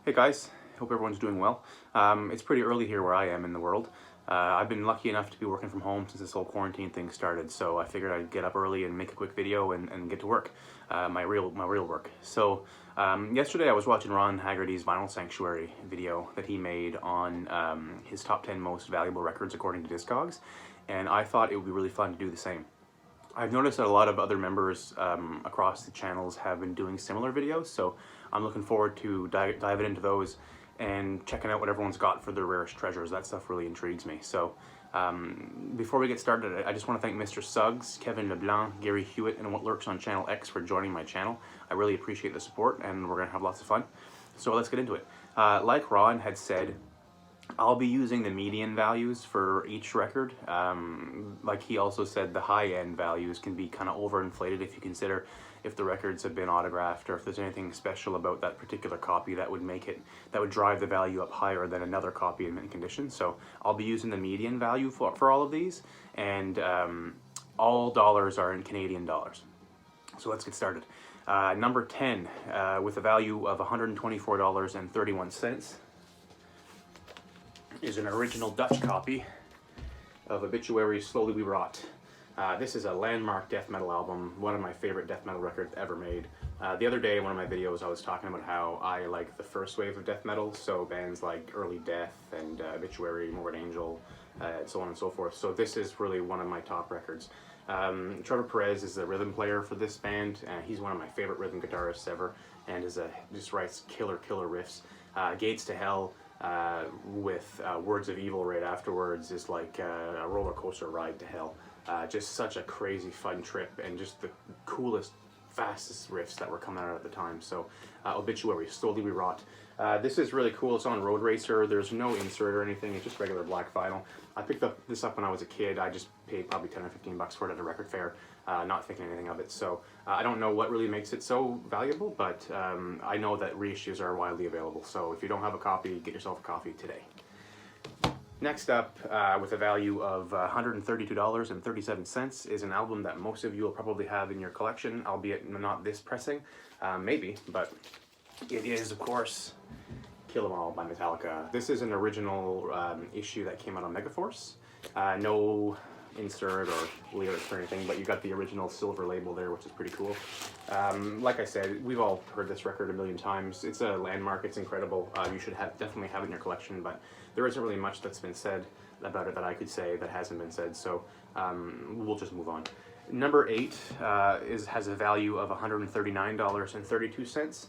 Hey guys, hope everyone's doing well. It's pretty early here where I am in the world. I've been lucky enough to be working from home since this whole quarantine thing started, so I figured I'd get up early and make a quick video and get to work, my real work. So yesterday I was watching Ron Haggerty's Vinyl Sanctuary video that he made on his top 10 most valuable records according to Discogs, and I thought it would be really fun to do the same. I've noticed that a lot of other members across the channels have been doing similar videos, so I'm looking forward to diving into those and checking out what everyone's got for their rarest treasures. That stuff really intrigues me. So before we get started, I just want to thank Mr. Suggs, Kevin LeBlanc, Gary Hewitt, and What Lurks on Channel X for joining my channel. I really appreciate the support, and we're going to have lots of fun. So let's get into it. Like Ron had said, I'll be using the median values for each record. Like he also said, the high-end values can be kind of overinflated if you consider if the records have been autographed or if there's anything special about that particular copy that would drive the value up higher than another copy in mint condition. So I'll be using the median value for all of these, and all dollars are in Canadian dollars. So let's get started. Number 10, with a value of $124.31. is an original Dutch copy of Obituary, Slowly We Rot. This is a landmark death metal album, one of my favorite death metal records ever made. The other day in one of my videos I was talking about how I like the first wave of death metal, so bands like Early Death and Obituary, Morbid Angel, and so on and so forth. So this is really one of my top records. Trevor Perez is the rhythm player for this band, and he's one of my favorite rhythm guitarists ever, and just writes killer riffs. Gates to Hell with Words of Evil right afterwards is like a roller coaster ride to hell. Just such a crazy fun trip, and just the coolest, fastest riffs that were coming out at the time. So Obituary, Slowly We Rot. This is really cool. It's on Road Racer. There's no insert or anything. It's just regular black vinyl. I picked this up when I was a kid. I just paid probably 10 or 15 bucks for it at a record fair, not thinking anything of it. So I don't know what really makes it so valuable, but I know that reissues are widely available. So if you don't have a copy, get yourself a copy today. Next up, with a value of $132.37, is an album that most of you will probably have in your collection, albeit not this pressing, maybe, but it is, of course, Kill 'Em All by Metallica. This is an original issue that came out on Megaforce. No insert or lyrics or anything, but you got the original silver label there, which is pretty cool. Like I said, we've all heard this record a million times. It's a landmark. It's incredible. You should definitely have it in your collection, but there isn't really much that's been said about it that I could say that hasn't been said, so we'll just move on. Number 8 has a value of $139.32.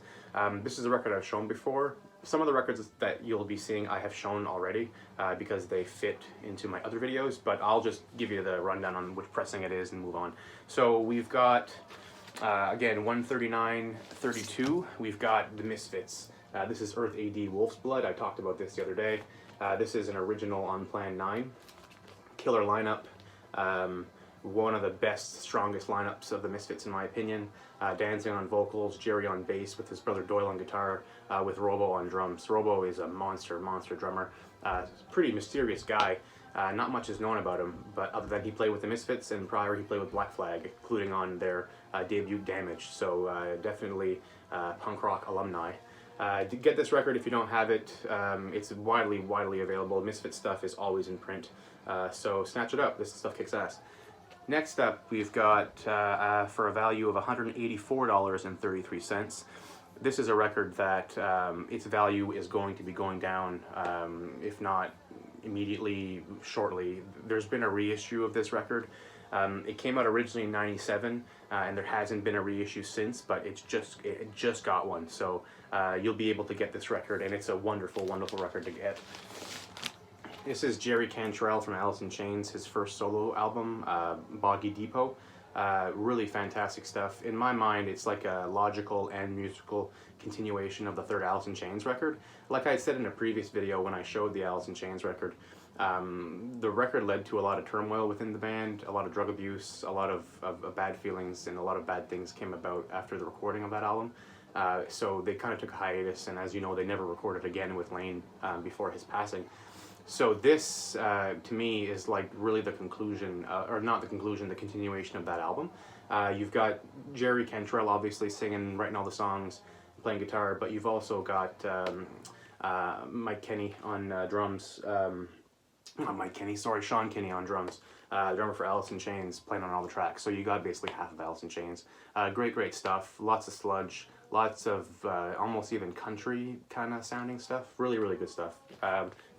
This is a record I've shown before. Some of the records that you'll be seeing I have shown already because they fit into my other videos, but I'll just give you the rundown on which pressing it is and move on. So we've got, again, 139.32. We've got the Misfits. This is Earth AD Wolf's Blood. I talked about this the other day. This is an original Unplanned 9. Killer lineup. One of the best, strongest lineups of the Misfits in my opinion. Danzig on vocals, Jerry on bass with his brother Doyle on guitar, with Robo on drums. Robo is a monster drummer. Pretty mysterious guy. Not much is known about him, but other than he played with the Misfits, and prior he played with Black Flag, including on their debut Damage. So definitely punk rock alumni. Get this record if you don't have it. It's widely available. Misfit stuff is always in print, so snatch it up. This stuff kicks ass. Next up, we've got, for a value of $184.33, this is a record that its value is going to be going down, if not immediately, shortly. There's been a reissue of this record. It came out originally in '97, and there hasn't been a reissue since, but it just got one. So you'll be able to get this record, and it's a wonderful record to get. This is Jerry Cantrell from Alice in Chains, his first solo album, Boggy Depot. Really fantastic stuff. In my mind, it's like a logical and musical continuation of the third Alice in Chains record. Like I said in a previous video when I showed the Alice in Chains record, the record led to a lot of turmoil within the band, a lot of drug abuse, a lot of bad feelings, and a lot of bad things came about after the recording of that album. So they kind of took a hiatus, and as you know, they never recorded again with Lane before his passing. So this, to me, is like really the conclusion, or not the conclusion, the continuation of that album. You've got Jerry Cantrell obviously singing, writing all the songs, playing guitar, but you've also got Mike Kenny on drums. Not Mike Kenny, sorry, Sean Kenny on drums. Drummer for Alice in Chains, playing on all the tracks. So you got basically half of Alice in Chains. Great stuff. Lots of sludge. Lots of almost even country kind of sounding stuff. Really good stuff.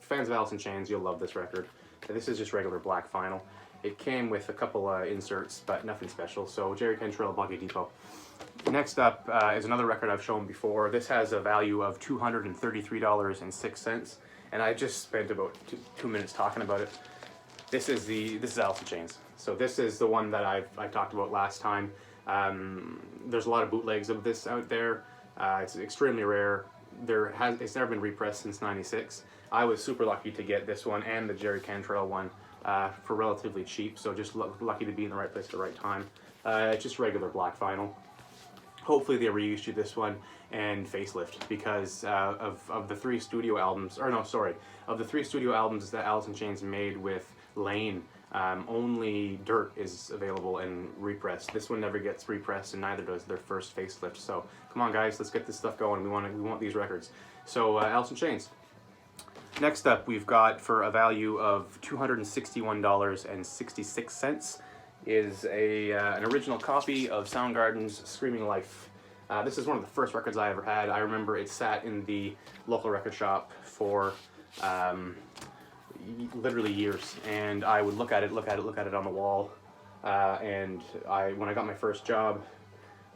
Fans of Alice in Chains, you'll love this record. This is just regular black vinyl. It came with a couple inserts, but nothing special. So Jerry Cantrell, Boggy Depot. Next up is another record I've shown before. This has a value of $233.06, and I just spent about two minutes talking about it. This is Alice in Chains. So this is the one that I talked about last time. There's a lot of bootlegs of this out there. It's extremely rare. It's never been repressed since '96. I was super lucky to get this one and the Jerry Cantrell one for relatively cheap. So just lucky to be in the right place at the right time. It's just regular black vinyl. Hopefully they reissued this one and facelift, because of the three studio albums, of the three studio albums that Alice in Chains made with Lane, only Dirt is available and repressed. This one never gets repressed, and neither does their first facelift. So come on, guys, let's get this stuff going. We want these records. So Alice in Chains. Next up, we've got, for a value of $261.66, is an original copy of Soundgarden's Screaming Life. This is one of the first records I ever had. I remember it sat in the local record shop for literally years, and I would look at it on the wall. And when I got my first job,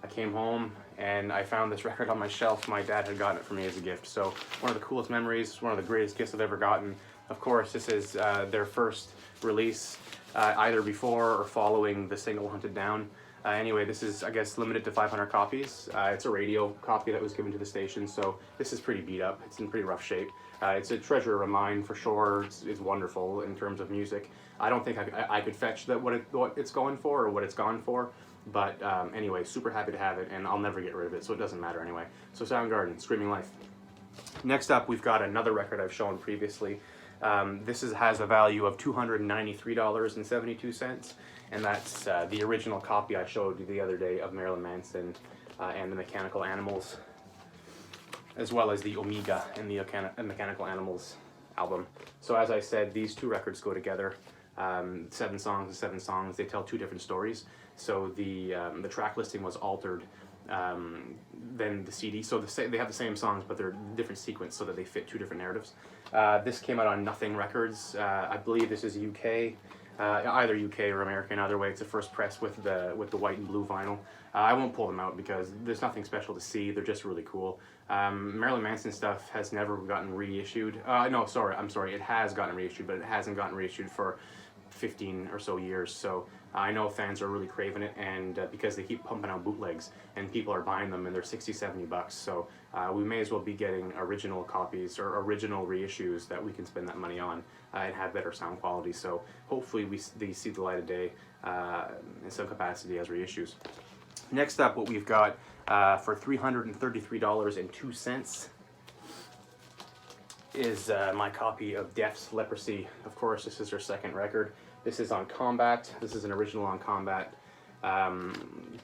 I came home and I found this record on my shelf. My dad had gotten it for me as a gift. So one of the coolest memories, one of the greatest gifts I've ever gotten. Of course, this is their first release, either before or following the single Hunted Down. Anyway, this is, I guess, limited to 500 copies. It's a radio copy that was given to the station, so this is pretty beat up. It's in pretty rough shape. It's a treasure of mine for sure. It's wonderful in terms of music. I don't think I could fetch what it's going for or what it's gone for, but anyway, super happy to have it, and I'll never get rid of it, so it doesn't matter anyway. So Soundgarden, Screaming Life. Next up, we've got another record I've shown previously. This has a value of $293.72, and that's the original copy I showed you the other day of Marilyn Manson and the Mechanical Animals, as well as the Omega and the Mechanical Animals album. So as I said, these two records go together. 7 songs, they tell two different stories. So the track listing was altered than the CD. So they have the same songs, but they're different sequence so that they fit two different narratives. This came out on Nothing Records. I believe this is UK, either UK or American. Either way, it's a first press with the white and blue vinyl. I won't pull them out because there's nothing special to see. They're just really cool. Marilyn Manson stuff has never gotten reissued. I'm sorry, it has gotten reissued, but it hasn't gotten reissued for 15 or so years. So I know fans are really craving it, and because they keep pumping out bootlegs and people are buying them, and they're $60-$70. So we may as well be getting original copies or original reissues that we can spend that money on and have better sound quality. So hopefully they see the light of day in some capacity as reissues. Next up, what we've got for $333.02 is my copy of Death's Leprosy. Of course, this is their second record. This is on Combat. This is an original on Combat.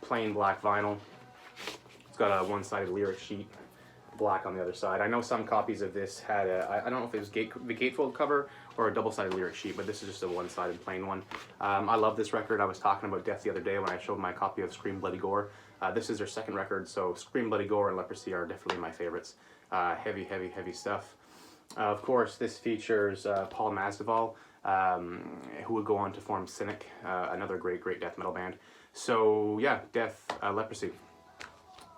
Plain black vinyl. It's got a one-sided lyric sheet, black on the other side. I know some copies of this had I don't know if it was the gatefold cover or a double-sided lyric sheet, but this is just a one-sided plain one. I love this record. I was talking about Death the other day when I showed my copy of Scream Bloody Gore. This is their second record, so Scream Bloody Gore and Leprosy are definitely my favorites. Heavy stuff. Of course, this features Paul Masvidal, who would go on to form Cynic, another great death metal band. So yeah, Death, Leprosy.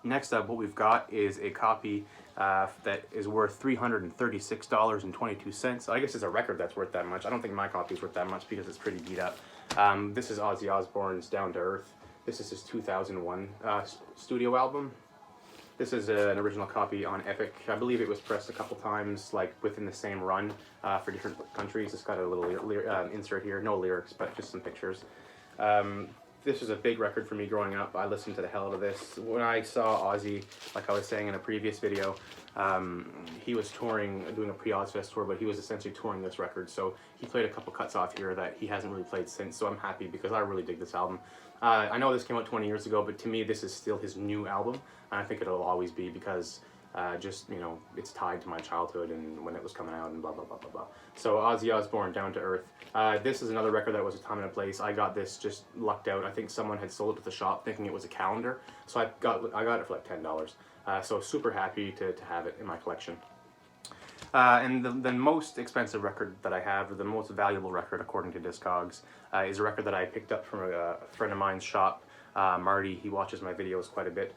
Next up, what we've got is a copy that is worth $336.22. I guess it's a record that's worth that much. I don't think my copy is worth that much because it's pretty beat up. This is Ozzy Osbourne's Down to Earth. This is his 2001 studio album. This is an original copy on Epic. I believe it was pressed a couple times, like within the same run for different countries. It's got a little insert here, no lyrics, but just some pictures. this was a big record for me growing up. I listened to the hell out of this. When I saw Ozzy, like I was saying in a previous video, he was touring, doing a pre-Ozfest tour, but he was essentially touring this record. So he played a couple cuts off here that he hasn't really played since. So I'm happy because I really dig this album. I know this came out 20 years ago, but to me this is still his new album. And I think it'll always be because just, you know, it's tied to my childhood and when it was coming out and blah, blah, blah, blah, blah. So Ozzy Osbourne, Down to Earth. This is another record that was a time and a place. I got this just lucked out. I think someone had sold it to the shop thinking it was a calendar. So I got it for like $10. So super happy to have it in my collection. And the most expensive record that I have, or the most valuable record according to Discogs, is a record that I picked up from a friend of mine's shop, Marty. He watches my videos quite a bit.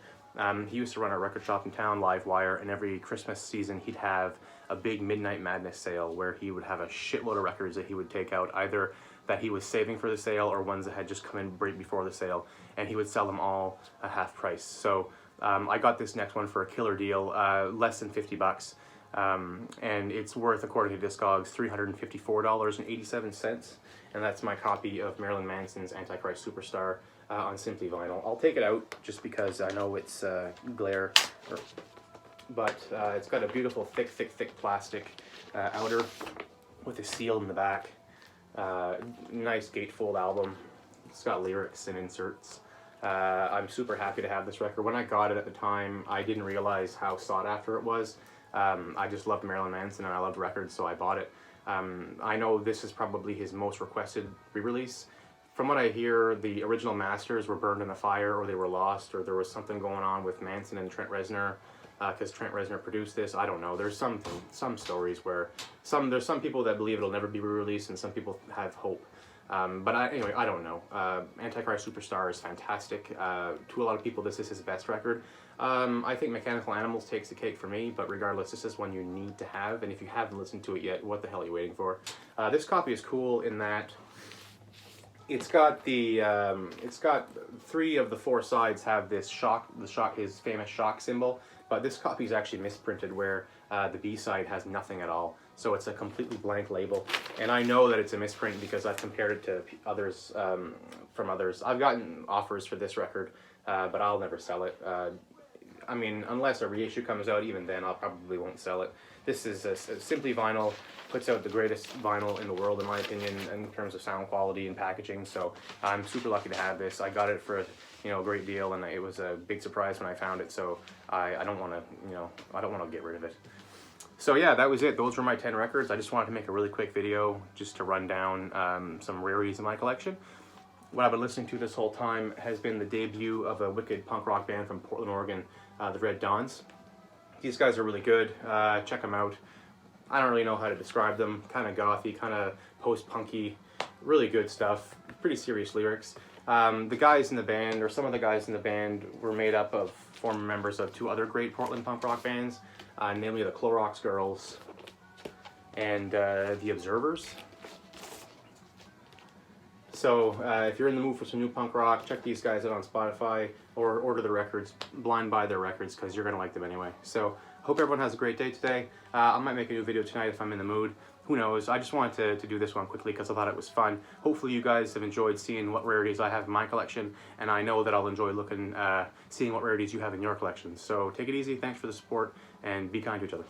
He used to run a record shop in town, Livewire, and every Christmas season he'd have a big Midnight Madness sale where he would have a shitload of records that he would take out, either that he was saving for the sale or ones that had just come in right before the sale, and he would sell them all at half price. So I got this next one for a killer deal, less than 50 bucks, and it's worth, according to Discogs, $354.87, and that's my copy of Marilyn Manson's Antichrist Superstar on Simply Vinyl. I'll take it out just because I know it's glare, but it's got a beautiful thick plastic outer with a seal in the back. Nice gatefold album. It's got lyrics and inserts. I'm super happy to have this record. When I got it at the time, I didn't realize how sought after it was. I just loved Marilyn Manson and I loved records, so I bought it. I know this is probably his most requested re-release. From what I hear, the original masters were burned in a fire, or they were lost, or there was something going on with Manson and Trent Reznor, because Trent Reznor produced this. I don't know. There's some stories where there's some people that believe it'll never be re-released, and some people have hope. But anyway, I don't know. Antichrist Superstar is fantastic. To a lot of people, this is his best record. I think Mechanical Animals takes the cake for me, but regardless, this is one you need to have, and if you haven't listened to it yet, what the hell are you waiting for? This copy is cool in that it's got it's got 3 of the 4 sides have this his famous shock symbol, but this copy is actually misprinted where the B side has nothing at all. So it's a completely blank label, and I know that it's a misprint because I've compared it to others from others. I've gotten offers for this record, but I'll never sell it. I mean, unless a reissue comes out, even then I probably won't sell it. This is Simply Vinyl puts out the greatest vinyl in the world, in my opinion, in terms of sound quality and packaging. So I'm super lucky to have this. I got it for a great deal, and it was a big surprise when I found it. So I don't want to get rid of it. So yeah, that was it. Those were my 10 records. I just wanted to make a really quick video just to run down some rarities in my collection. What I've been listening to this whole time has been the debut of a wicked punk rock band from Portland, Oregon, the Red Dawns. These guys are really good. Check them out. I don't really know how to describe them. Kind of gothy, kind of post-punky, really good stuff. Pretty serious lyrics. The guys in the band, or some of the guys in the band, were made up of former members of 2 other great Portland punk rock bands, namely the Clorox Girls and the Observers. So if you're in the mood for some new punk rock, check these guys out on Spotify, or order the records, blind buy their records, because you're going to like them anyway. So hope everyone has a great day today. I might make a new video tonight if I'm in the mood. Who knows? I just wanted to do this one quickly because I thought it was fun. Hopefully you guys have enjoyed seeing what rarities I have in my collection, and I know that I'll enjoy seeing what rarities you have in your collection. So take it easy, thanks for the support, and be kind to each other.